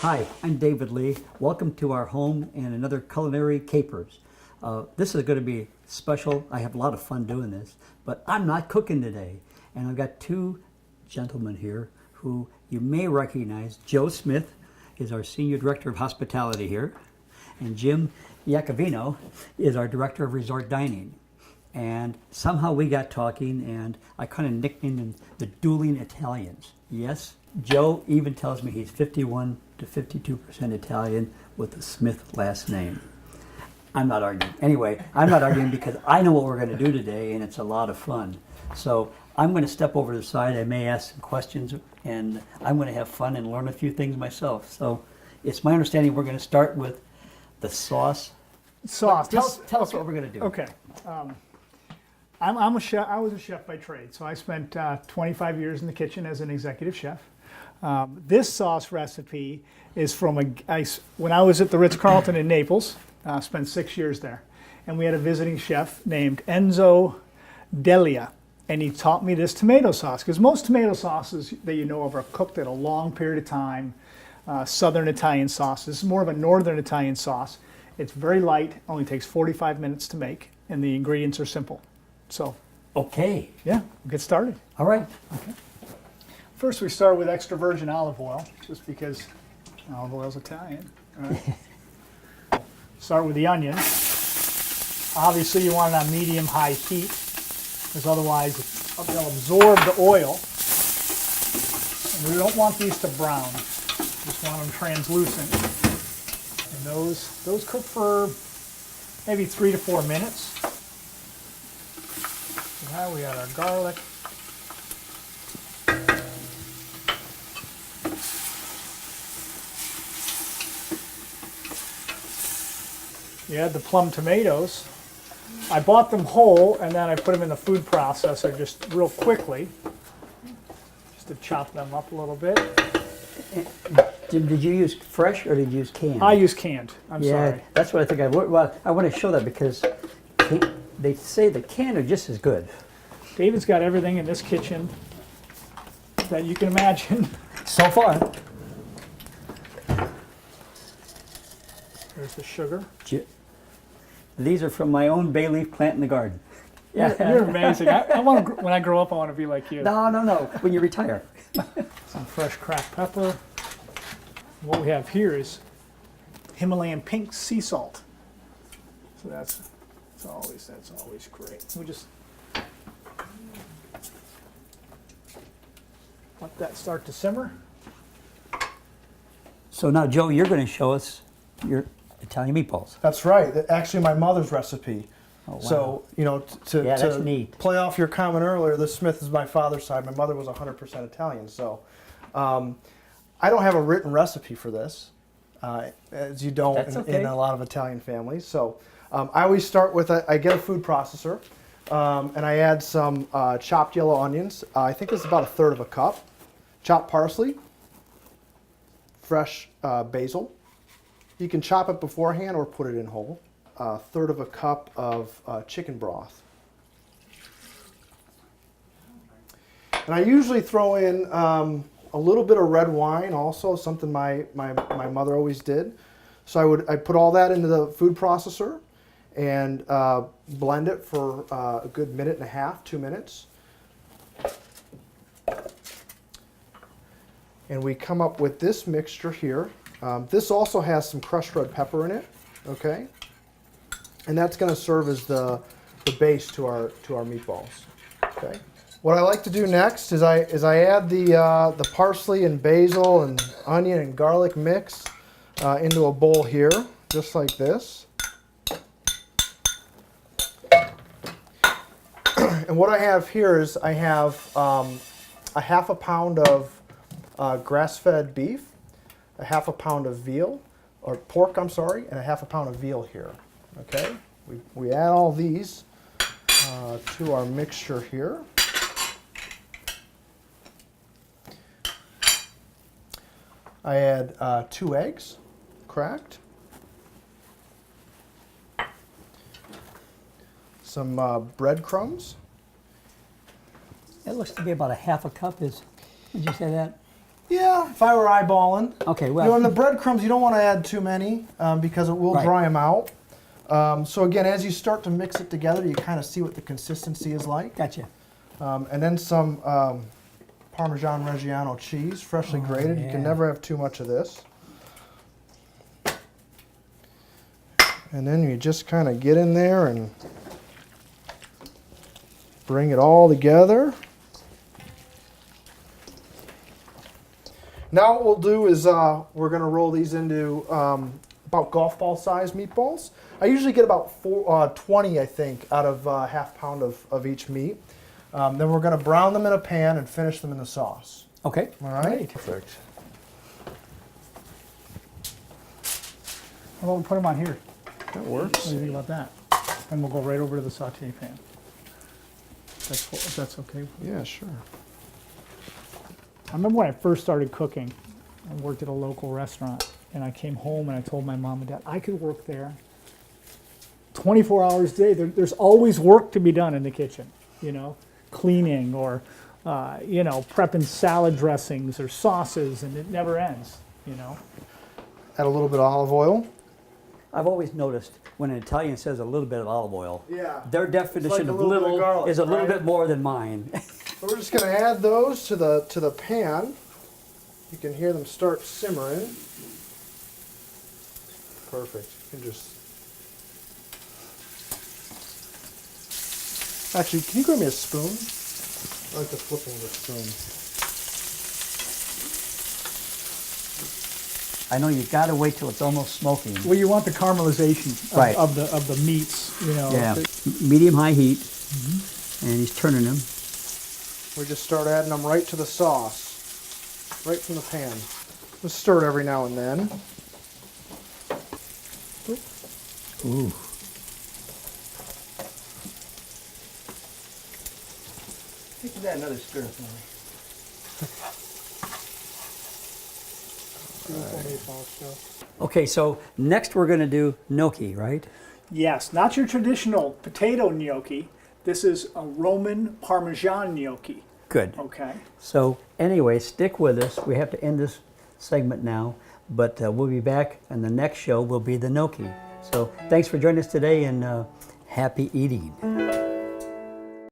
Hi, I'm David Lee. Welcome to our home and another Culinary Capers. This is going to be special. I have a lot of fun doing this, but I'm not cooking today. And I've got two gentlemen here who you may recognize. Joe Smith is our Senior Director of Hospitality here, and Jim Iacovino is our Director of Resort Dining. And somehow we got talking, and I kind of nicknamed them the dueling Italians. Yes, Joe even tells me he's 51 to 52% Italian with a Smith last name. I'm not arguing. Anyway, I'm not arguing because I know what we're going to do today, and it's a lot of fun. So I'm going to step over to the side. I may ask some questions, and I'm going to have fun and learn a few things myself. So it's my understanding we're going to start with the sauce. Sauce. Tell us what we're going to do. Okay. I'm a chef. I was a chef by trade, so I spent 25 years in the kitchen as an executive chef. This sauce recipe is from when I was at the Ritz-Carlton in Naples. Spent 6 years there, and we had a visiting chef named Enzo Delia, and he taught me this tomato sauce, because most tomato sauces that you know of are cooked at a long period of time. Southern Italian sauce. This is more of a northern Italian sauce. It's very light, only takes 45 minutes to make, and the ingredients are simple. So, Okay. yeah, we'll get started. All right. Okay. First, we start with extra virgin olive oil, just because olive oil is Italian. All right. Start with the onion. Obviously, you want it on medium-high heat, because otherwise they'll absorb the oil. And we don't want these to brown. Just want them translucent. And those cook for maybe 3 to 4 minutes. So now we got our garlic. You add the plum tomatoes. I bought them whole, and then I put them in the food processor just real quickly, just to chop them up a little bit. Jim, did you use fresh or did you use canned? I use canned. I'm sorry. That's what I think. I want to show that because they say the canned are just as good. David's got everything in this kitchen that you can imagine. So far. There's the sugar. These are from my own bay leaf plant in the garden. You're amazing. I want to. When I grow up, I want to be like you. No. When you retire. Some fresh cracked pepper. What we have here is Himalayan pink sea salt. So that's always great. We just let that start to simmer. So now, Joe, you're going to show us your Italian meatballs. That's right. Actually, my mother's recipe. Oh, wow. So, That's neat. play off your comment earlier, the Smith is my father's side. My mother was 100% Italian. So I don't have a written recipe for this, as you don't in a lot of Italian families. So I always start with, I get a food processor, and I add some chopped yellow onions. I think it's about 1/3 of a cup. Chopped parsley, fresh basil. You can chop it beforehand or put it in whole. 1/3 of a cup of chicken broth. And I usually throw in a little bit of red wine also, something my mother always did. So I put all that into the food processor and blend it for a good 1.5 to 2 minutes. And we come up with this mixture here. This also has some crushed red pepper in it, okay? And that's going to serve as the base to our meatballs, okay? What I like to do next is I add the parsley and basil and onion and garlic mix into a bowl here, just like this. And what I have here is I have a 1/2 pound of grass-fed beef, a 1/2 pound of veal, or pork, I'm sorry, and a 1/2 pound of veal here. Okay, we add all these to our mixture here. I add 2 eggs, cracked, some breadcrumbs. It looks to be about a 1/2 cup. Did you say that? Yeah, if I were eyeballing. Okay, You well, know, and the breadcrumbs, you don't want to add too many because it will Right. dry them out. So again, as you start to mix it together, you kind of see what the consistency is like. gotcha. And then some Parmesan Reggiano cheese, freshly grated. You yeah. can never have too much of this. And then you just kind of get in there and bring it all together. Now what we'll do is we're going to roll these into about golf ball size meatballs. I usually get about 20, I think, out of half pound of each meat. Then we're going to brown them in a pan and finish them in the sauce. Okay. All right? Perfect. How about we put them on here? That works. What do you think about that? And we'll go right over to the saute pan. If that's okay. Yeah, sure. I remember when I first started cooking, I worked at a local restaurant, and I came home and I told my mom and dad, I could work there 24 hours a day. There's always work to be done in the kitchen, you know, cleaning or, you know, prepping salad dressings or sauces, and it never ends, you know. Add a little bit of olive oil. I've always noticed when an Italian says a little bit of olive oil, Yeah. their definition a of little bit of little garlic, is a little right? bit more than mine. So we're just going to add those to the pan. You can hear them start simmering. Perfect. You can just. Actually, can you grab me a spoon? I like the flipping of the spoon. I know you got to wait till it's almost smoking. Well, you want the caramelization Right. of the meats, you know. Yeah, medium-high heat, and he's turning them. We just start adding them right to the sauce, right from the pan. Just stir it every now and then. Ooh. Give that another stir for me. Okay, so next we're going to do gnocchi, right? Yes, not your traditional potato gnocchi. This is a Roman Parmesan gnocchi. Good. Okay. So anyway, stick with us. We have to end this segment now, but we'll be back, and the next show will be the gnocchi. So thanks for joining us today, and happy eating.